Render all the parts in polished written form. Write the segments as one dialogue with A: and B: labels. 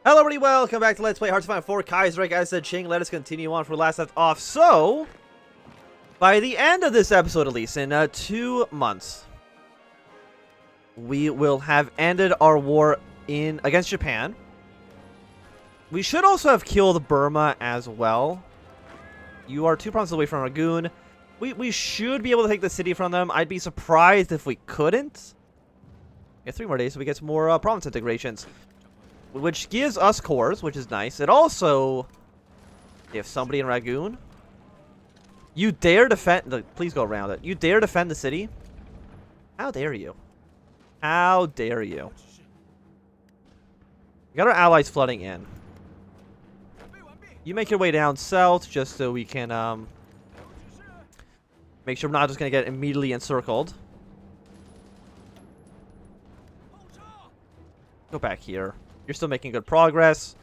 A: Hello everybody, welcome back to Let's Play Hearts of Iron 4 Kaiserreich Qing. Let us continue on for last left off. So, by the end of this episode at least, in 2 months, we will have ended our war against Japan. We should also have killed Burma as well. You are 2 provinces away from Rangoon. We should be able to take the city from them. I'd be surprised if we couldn't. We have 3 more days so we get some more province integrations. Which gives us cores, which is nice. It also, if somebody in Rangoon, you dare defend, please go around it. You dare defend the city? How dare you? How dare you? We got our allies flooding in. You make your way down south just so we can make sure we're not just going to get immediately encircled. Go back here. You're still making good progress.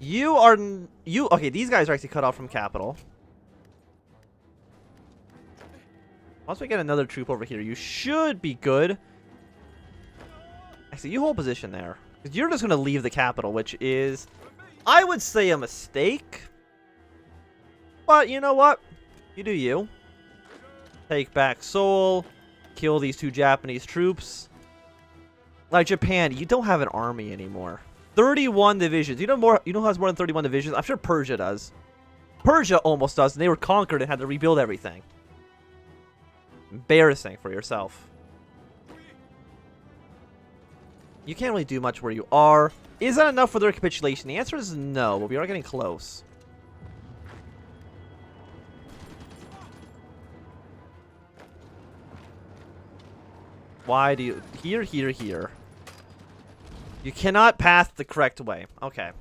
A: Okay, these guys are actually cut off from capital. Once we get another troop over here, you should be good. Actually, you hold position there. Because you're just going to leave the capital, which is, I would say, a mistake. But you know what? You do you. Take back Seoul. Kill these 2 Japanese troops. Like Japan, you don't have an army anymore. 31 divisions. You know who has more than 31 divisions? I'm sure Persia does. Persia almost does, and they were conquered and had to rebuild everything. Embarrassing for yourself. You can't really do much where you are. Is that enough for their capitulation? The answer is no, but we are getting close. Why do you... Here. You cannot path the correct way. Okay.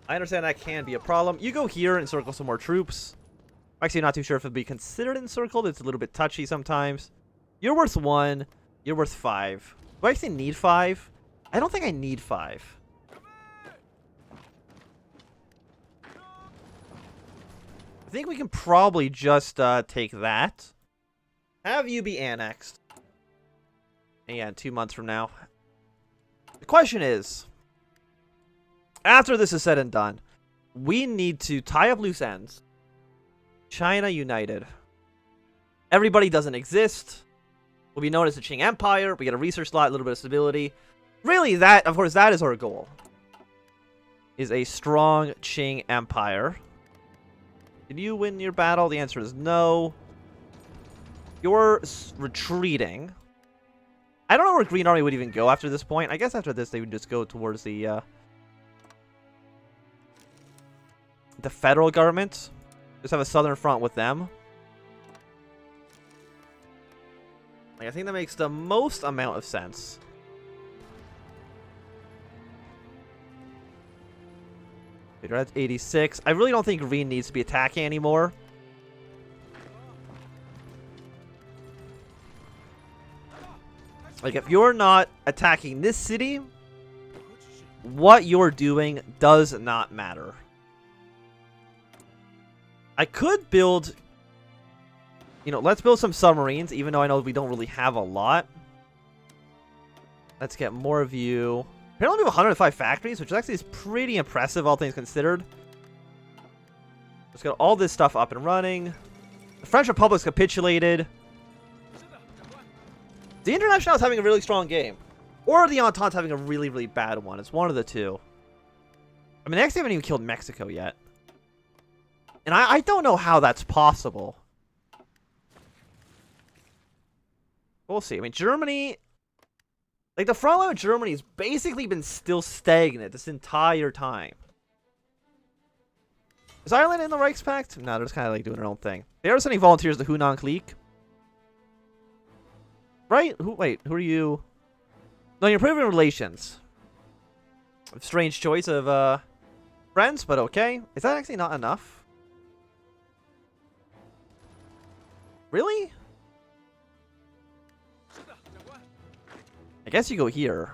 A: I understand that can be a problem. You go here and encircle some more troops. I'm actually not too sure if it'd be considered encircled. It's a little bit touchy sometimes. You're worth 1. You're worth 5. Do I actually need 5? I don't think I need 5. I think we can probably just take that. Have you be annexed. Yeah, 2 months from now. The question is, after this is said and done, we need to tie up loose ends. China united. Everybody doesn't exist. We'll be known as the Qing Empire. We get a research slot, a little bit of stability. Really, that, of course, that is our goal. Is a strong Qing Empire. Did you win your battle? The answer is no. You're retreating. I don't know where Green Army would even go after this point. I guess after this they would just go towards the federal government. Just have a southern front with them. Like, I think that makes the most amount of sense. We're at 86. I really don't think Green needs to be attacking anymore. Like, if you're not attacking this city, what you're doing does not matter. I could build... let's build some submarines, even though I know we don't really have a lot. Let's get more of you. Apparently we have 105 factories, which actually is pretty impressive, all things considered. Let's get all this stuff up and running. The French Republic's capitulated. The International is having a really strong game. Or the Entente's having a really, really bad one. It's one of the two. I mean, they actually haven't even killed Mexico yet. And I don't know how that's possible. We'll see. I mean, Germany... Like, the front line of Germany has basically been still stagnant this entire time. Is Ireland in the Reichspakt? No, they're just kind of like doing their own thing. They are sending volunteers to Hunan Clique. Right? Wait, who are you? No, you're improving relations. Strange choice of friends, but okay. Is that actually not enough? Really? I guess you go here.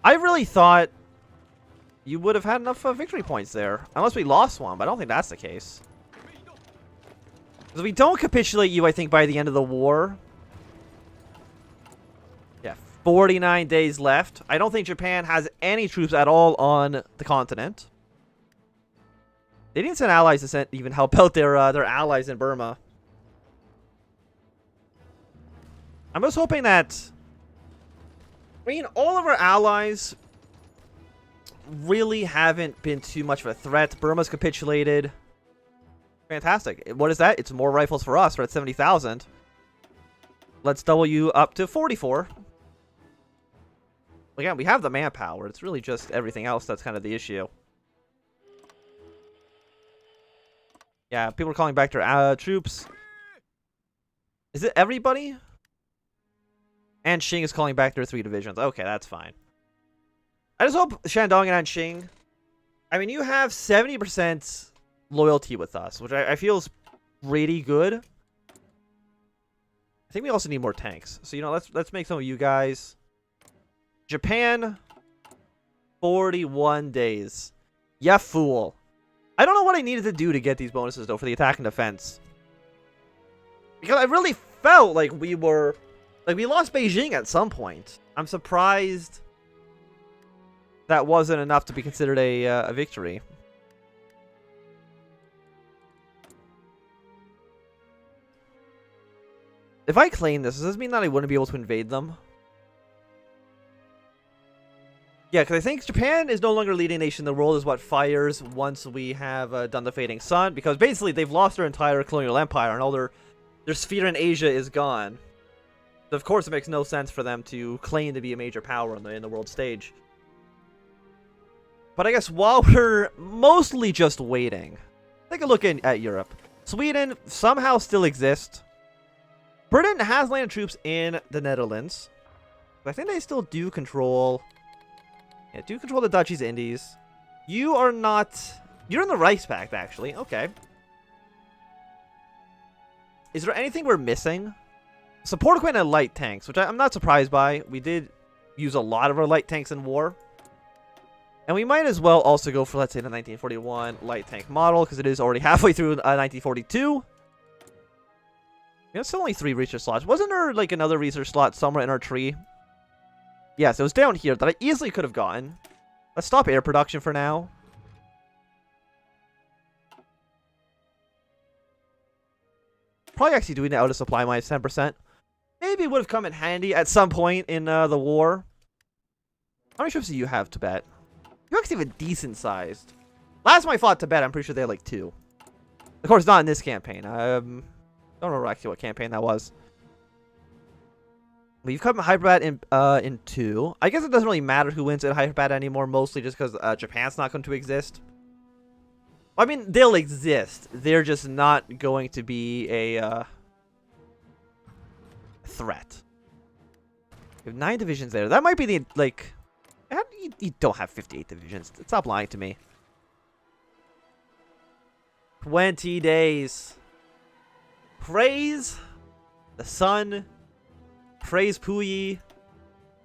A: I really thought you would have had enough victory points there. Unless we lost one, but I don't think that's the case. Because if we don't capitulate you, I think, by the end of the war... Yeah, 49 days left. I don't think Japan has any troops at all on the continent. They didn't send allies to even help out their allies in Burma. I'm just hoping that... I mean, all of our allies really haven't been too much of a threat. Burma's capitulated. Fantastic. What is that? It's more rifles for us. We're at 70,000. Let's double you up to 44. Again, we have the manpower. It's really just everything else that's kind of the issue. Yeah, people are calling back their troops. Is it everybody? And Qing is calling back their 3 divisions. Okay, that's fine. I just hope Shandong and Anqing... I mean, you have 70% loyalty with us, which I feel is pretty good. I think we also need more tanks. So, you know, let's make some of you guys... Japan, 41 days. Ya fool. I don't know what I needed to do to get these bonuses, though, for the attack and defense. Because I really felt like we were... Like, we lost Beijing at some point. I'm surprised that wasn't enough to be considered a victory. If I claim this, does this mean that I wouldn't be able to invade them? Yeah, because I think Japan is no longer leading nation. The world is what fires once we have done the Fading Sun. Because basically, they've lost their entire colonial empire, and all their sphere in Asia is gone. So of course, it makes no sense for them to claim to be a major power in the world stage. But I guess while we're mostly just waiting, take a look at Europe. Sweden somehow still exists. Britain has landed troops in the Netherlands. But I think they still do control... Yeah, do control the Dutch East Indies. You are not... You're in the Reichspakt, actually. Okay. Is there anything we're missing? Support equipment and light tanks, which I'm not surprised by. We did use a lot of our light tanks in war. And we might as well also go for, let's say, the 1941 light tank model, because it is already halfway through 1942. It's only 3 research slots. Wasn't there, like, another research slot somewhere in our tree? Yes, it was down here that I easily could have gotten. Let's stop air production for now. Probably actually doing it out of supply minus 10%. Maybe it would have come in handy at some point in the war. How many troops do you have, Tibet? You actually have a decent sized. Last time I fought Tibet, I'm pretty sure they had like 2. Of course, not in this campaign. Don't remember actually what campaign that was. But you've come Hyderabad in 2. I guess it doesn't really matter who wins in Hyderabad anymore, mostly just because Japan's not going to exist. I mean, they'll exist. They're just not going to be a threat. You have 9 divisions there. That might be the, like... You don't have 58 divisions. Stop lying to me. 20 days. Praise the sun. Praise Puyi.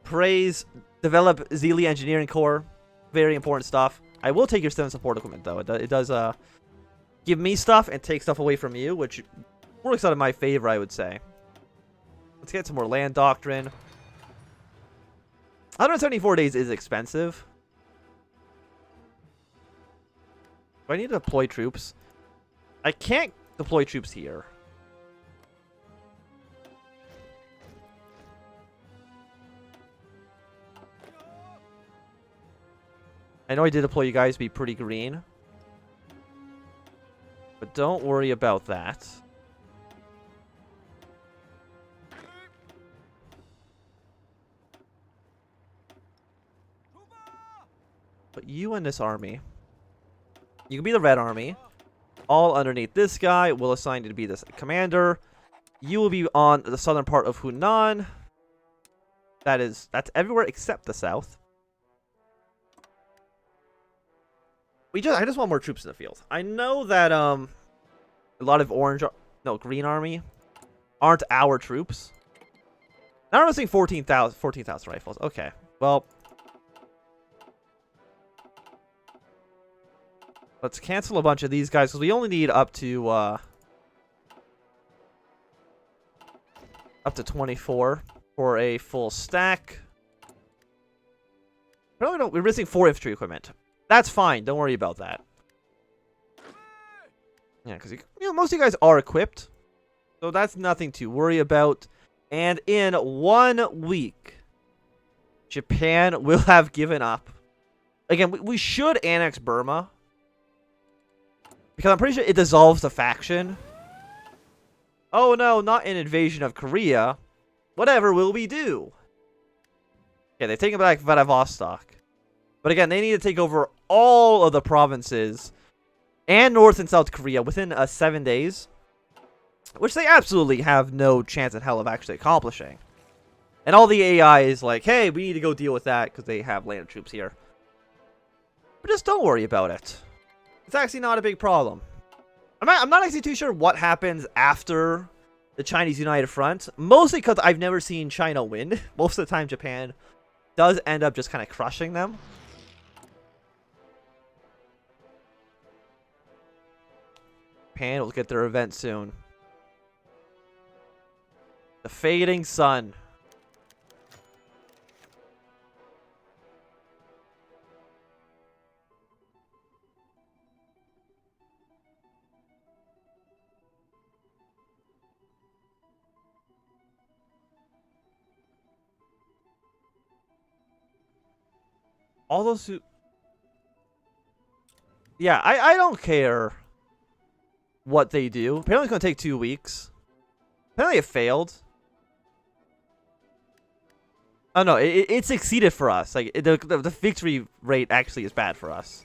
A: Praise develop Zealy Engineering Corps. Very important stuff. I will take your 7 support equipment, though. It does give me stuff and take stuff away from you, which works out in my favor, I would say. Let's get some more land doctrine. 174 days is expensive. Do I need to deploy troops? I can't deploy troops here. I know I did deploy you guys to be pretty green. But don't worry about that. But you and this army. You can be the red army. All underneath this guy. We'll assign you to be this commander. You will be on the southern part of Hunan. That's everywhere except the south. I just want more troops in the field. I know that a lot of green army aren't our troops. Now I'm missing 14,000 rifles. Okay. Well, let's cancel a bunch of these guys because we only need up to 24 for a full stack. Oh, no, we're missing 4 infantry equipment. That's fine. Don't worry about that. Yeah, because most of you guys are equipped. So that's nothing to worry about. And in 1 week, Japan will have given up. Again, we should annex Burma. Because I'm pretty sure it dissolves the faction. Oh no, not an invasion of Korea. Whatever will we do? Okay, they've taken back Vladivostok. But again, they need to take over all of the provinces and North and South Korea within 7 days. Which they absolutely have no chance in hell of actually accomplishing. And all the AI is like, hey, we need to go deal with that because they have land troops here. But just don't worry about it. It's actually not a big problem. I'm not actually too sure what happens after the Chinese United Front. Mostly because I've never seen China win. Most of the time, Japan does end up just kind of crushing them. Japan will get their event soon. The Fading Sun. All those who... Yeah, I don't care what they do. Apparently it's going to take 2 weeks. Apparently it failed. Oh no, it succeeded for us. Like the victory rate actually is bad for us.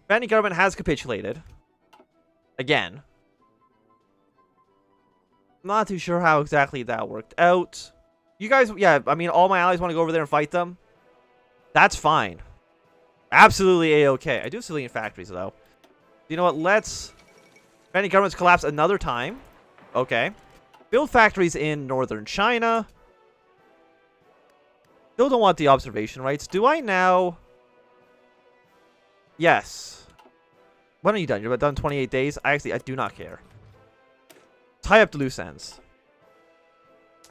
A: Japanese government has capitulated. Again. I'm not too sure how exactly that worked out. You guys, yeah, I mean, all my allies want to go over there and fight them. That's fine. Absolutely A-okay. I do have civilian factories, though. You know what? Let's... Japanese government's collapse another time. Okay. Build factories in northern China. Still don't want the observation rights. Do I now... Yes. When are you done? You're about done in 28 days? I do not care. Tie up the loose ends.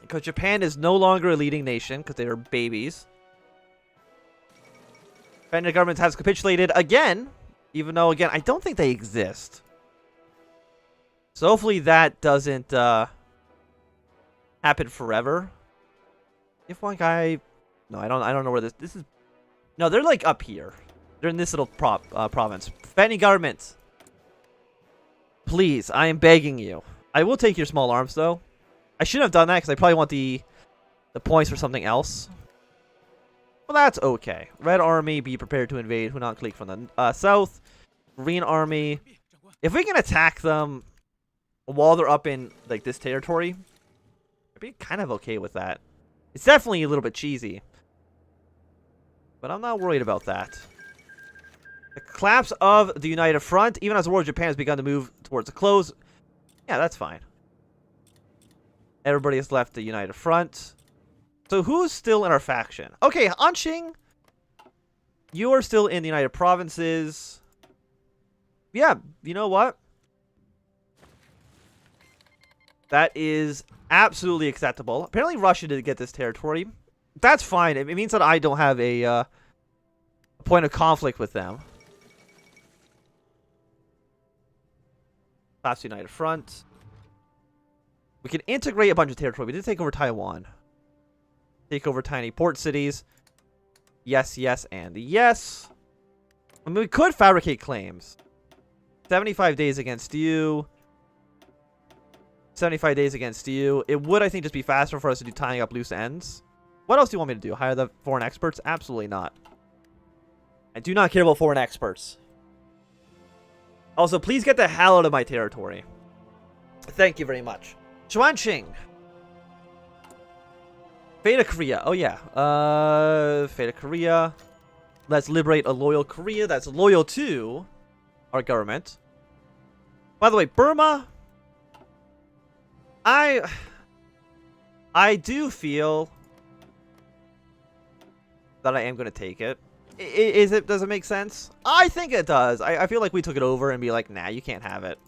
A: Because Japan is no longer a leading nation, because they are babies. Japanese government has capitulated again. Even though, again, I don't think they exist. So hopefully that doesn't happen forever. If one guy... No, I don't know where this is. No, they're like up here. They're in this little province. Japanese government. Please, I am begging you. I will take your small arms, though. I shouldn't have done that because I probably want the points for something else. Well, that's okay. Red Army, be prepared to invade. Hunan clique from the south. Green Army. If we can attack them while they're up in like this territory, I'd be kind of okay with that. It's definitely a little bit cheesy. But I'm not worried about that. The collapse of the United Front, even as the war of Japan has begun to move towards a close. Yeah, that's fine. Everybody has left the United Front. So who's still in our faction? Okay, Anqing. You are still in the United Provinces. Yeah, you know what? That is absolutely acceptable. Apparently Russia did get this territory. That's fine. It means that I don't have a point of conflict with them. Last United Front. We can integrate a bunch of territory. We did take over Taiwan. Take over tiny port cities. Yes, yes, and yes. I mean, we could fabricate claims. 75 days against you. 75 days against you. It would, I think, just be faster for us to do tying up loose ends. What else do you want me to do? Hire the foreign experts? Absolutely not. I do not care about foreign experts. Also, please get the hell out of my territory. Thank you very much. Chuanqing. Fate of Korea. Oh, yeah. Fate of Korea. Let's liberate a loyal Korea that's loyal to our government. By the way, Burma. I do feel that I am going to take it. Does it make sense? I think it does. I feel like we took it over and be like, nah, you can't have it.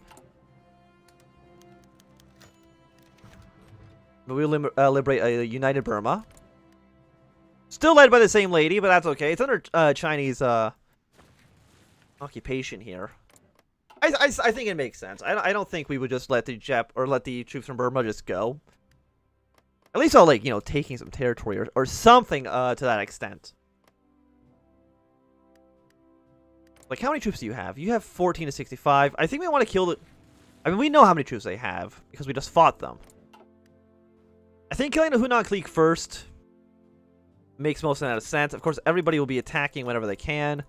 A: But we'll liberate a united Burma. Still led by the same lady, but that's okay. It's under Chinese occupation here. I think it makes sense. I don't think we would just let the troops from Burma just go. At least I'll, like, you know, taking some territory or something to that extent. Like, how many troops do you have? You have 14 to 65. I think we want to kill the... I mean, we know how many troops they have because we just fought them. I think killing the Hunan clique first makes most of sense. Of course, everybody will be attacking whenever they can.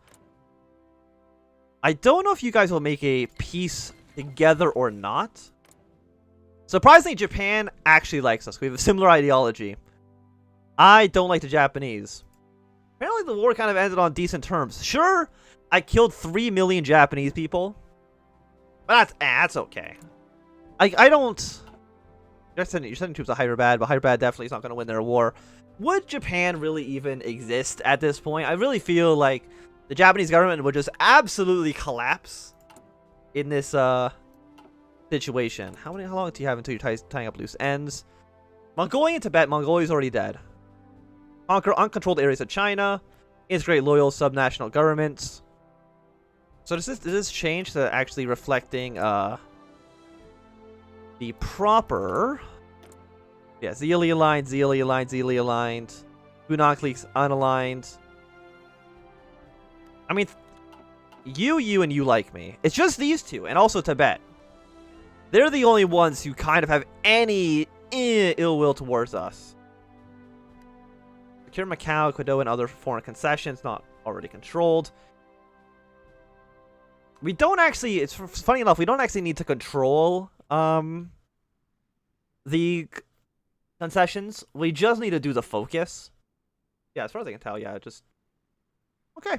A: I don't know if you guys will make a peace together or not. Surprisingly, Japan actually likes us. We have a similar ideology. I don't like the Japanese. Apparently, the war kind of ended on decent terms. Sure, I killed 3 million Japanese people. But that's okay. I don't... You're sending troops to Hyderabad, but Hyderabad definitely is not going to win their war. Would Japan really even exist at this point? I really feel like the Japanese government would just absolutely collapse in this situation. How long do you have until you're tying up loose ends? Mongolia and Tibet. Mongolia is already dead. Conquer uncontrolled areas of China. Integrate loyal subnational governments. So does this change to actually reflecting the proper... Yeah, zeally aligned, zeally aligned, zeally aligned. Hunan cliques unaligned. I mean, you, and you like me. It's just these two, and also Tibet. They're the only ones who kind of have any ill will towards us. Secure Macau, Ecuador, and other foreign concessions not already controlled. We don't actually... It's funny enough, we don't actually need to control the concessions. We just need to do the focus. Yeah, as far as I can tell, yeah, just... Okay.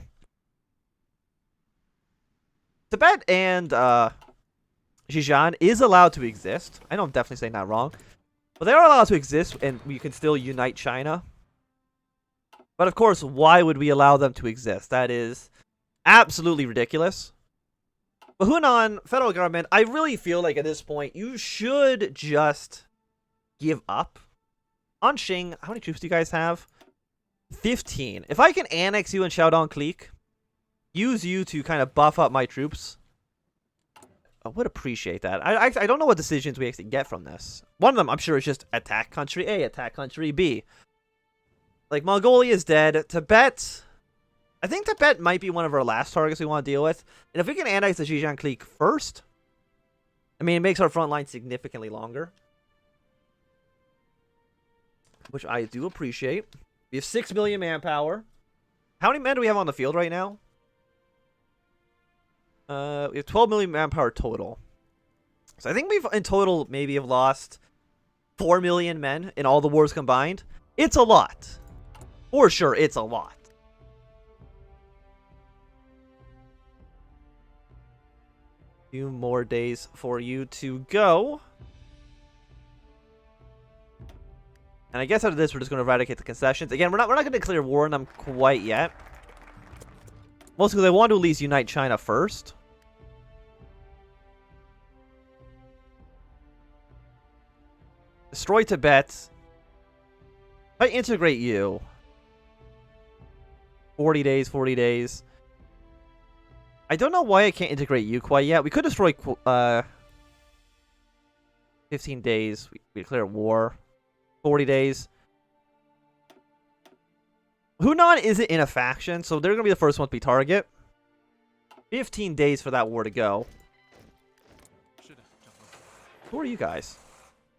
A: Tibet and Xizang is allowed to exist. I know I'm definitely saying that wrong. But they are allowed to exist, and we can still unite China. But of course, why would we allow them to exist? That is absolutely ridiculous. But Hunan, federal government, I really feel like at this point, you should just give up. On Qing, how many troops do you guys have? 15. If I can annex you in Shaodong clique, use you to kind of buff up my troops, I would appreciate that. I don't know what decisions we actually get from this. One of them, I'm sure, is just attack country A, attack country B. Like, Mongolia is dead. Tibet... I think Tibet might be one of our last targets we want to deal with. And if we can annex the Xizang clique first, I mean, it makes our front line significantly longer. Which I do appreciate. We have 6 million manpower. How many men do we have on the field right now? We have 12 million manpower total. So I think we've, in total, maybe have lost 4 million men in all the wars combined. It's a lot. For sure, it's a lot. Few more days for you to go. And I guess out of this, we're just going to eradicate the concessions. Again, we're not going to declare war on them quite yet. Mostly because I want to at least unite China first. Destroy Tibet. If I integrate you. 40 days, 40 days. I don't know why I can't integrate you quite yet. We could destroy 15 days. We declare war. 40 days. Hunan isn't in a faction, so they're going to be the first one to be target. 15 days for that war to go. Who are you guys?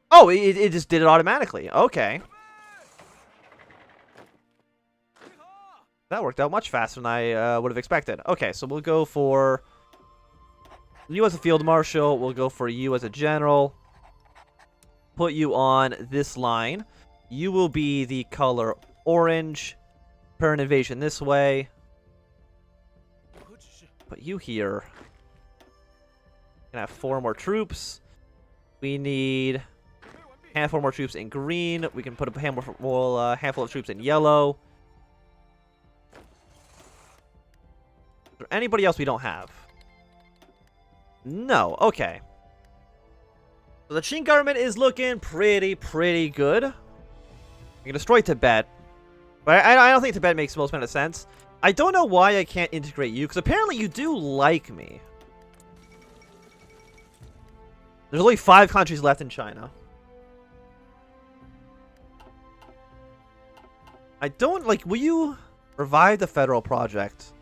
A: Oh, it just did it automatically. Okay. That worked out much faster than I would have expected. Okay, so we'll go for you as a field marshal. We'll go for you as a general. Put you on this line. You will be the color orange. Turn invasion this way. Put you here. Gonna have 4 more troops. We need a handful more troops in green. We can put a handful of troops in yellow. Is there anybody else we don't have? No. Okay. So the Qing government is looking pretty good. We can destroy Tibet. But I don't think Tibet makes most amount of sense. I don't know why I can't integrate you, because apparently you do like me. There's only 5 countries left in China. I don't, like, will you revive the federal project?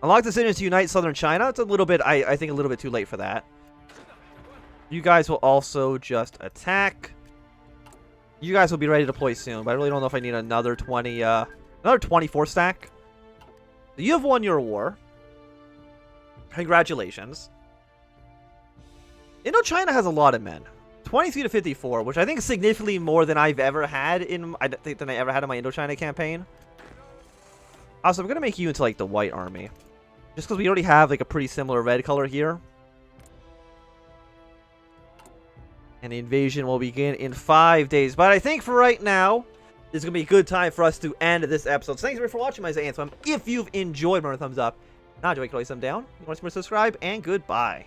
A: Unlock decisions to unite southern China? It's a little bit, I think a little bit too late for that. You guys will also just attack. You guys will be ready to deploy soon, but I really don't know if I need another 20, another 24 stack. You have won your war. Congratulations. Indochina has a lot of men. 23 to 54, which I think is significantly more than I've ever had in, I think than I ever had in my Indochina campaign. Also, I'm gonna make you into like the white army, just because we already have like a pretty similar red color here. And the invasion will begin in 5 days. But I think for right now, this is going to be a good time for us to end this episode. So thanks for watching my Anthem. If you've enjoyed, remember thumbs up. Not enjoy, click thumb down. You want to subscribe, and goodbye.